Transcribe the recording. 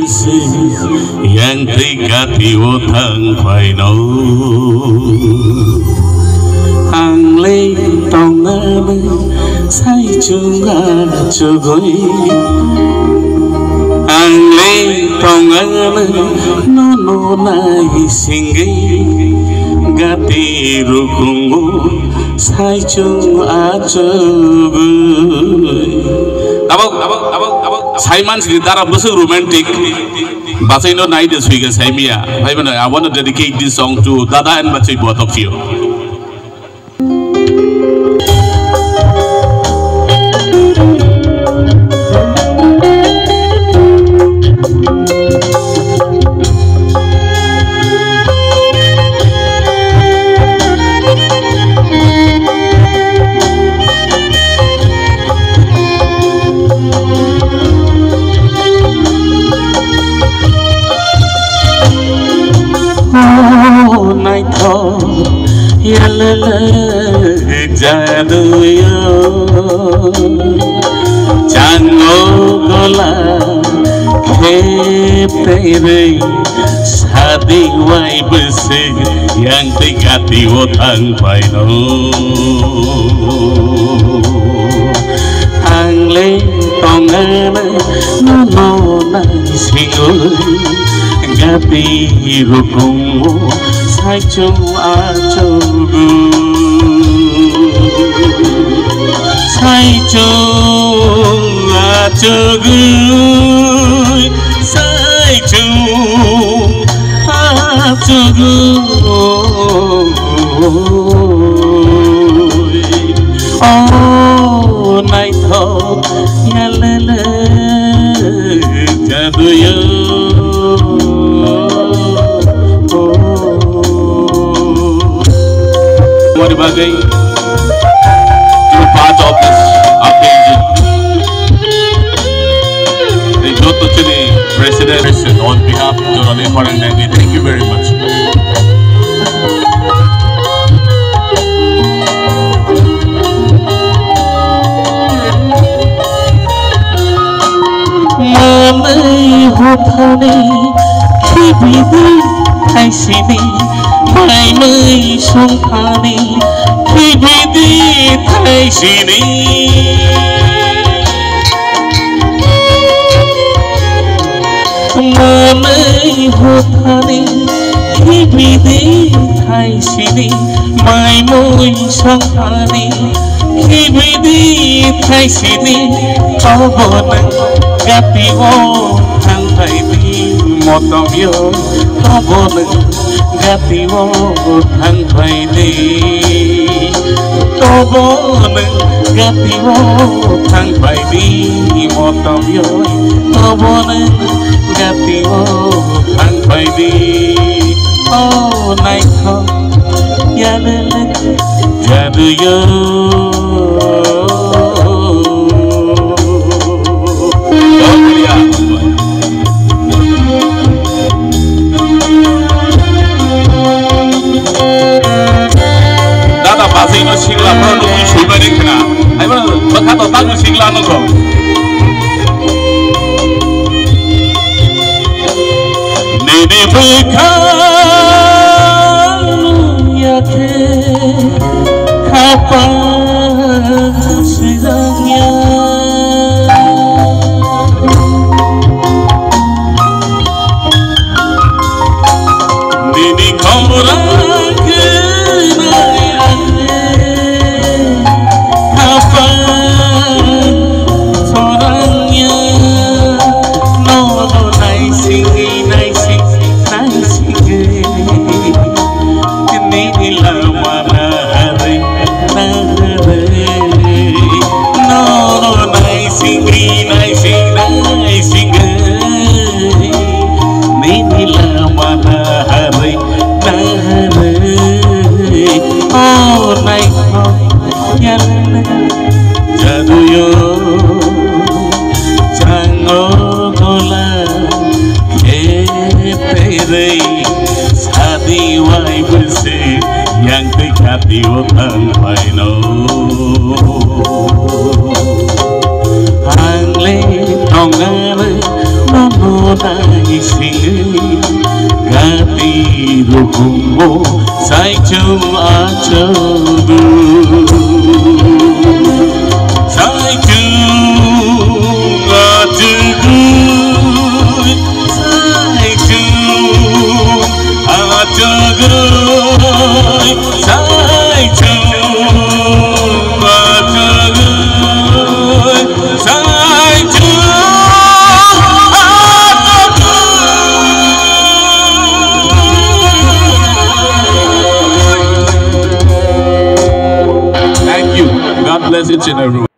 bersih yang tingkati utang final ang lê tông ngơ say chung chugoi ang lê tông ngơ no nai singi gati rukungu say chung chugoi Simon Sridhara was romantic. But I know night this week as I want to dedicate this song to Dada and Bachi, both of you. Jadu yo jango gola tere sadi wai bese yang tingkati utang paino angle tongana no nai singoi gati rukungu sai chung achogu sai chung achugui sai chung achugui oh nai tho ya le jadu yo what about gay part of this occasion. The Joto Chile President on behalf of the foreign language, thank you very much. Malay hotani kibidi kaisini mai mai songkani kibidi thay sini malay hotani kibidi thay sini mai mai songkani kibidi thay sini kau bonang gati o thang thay di motom yo kau bonang gati o thang thay di Tobon gati wo thang bai di motom yo Tobon gati wo thang bai di oh nai kho ya le jadu yo Pasino singla produk sudah dikena. Ayo berkata tahu singla nogo. Nini berkalu ya ke kapan sidangnya. Nini komura yang tingkati utang paino ang le tong ngare no sing Gati rukumo Saichu achabu Saichu achabu Saichu achabu Saichu God bless each and everyone.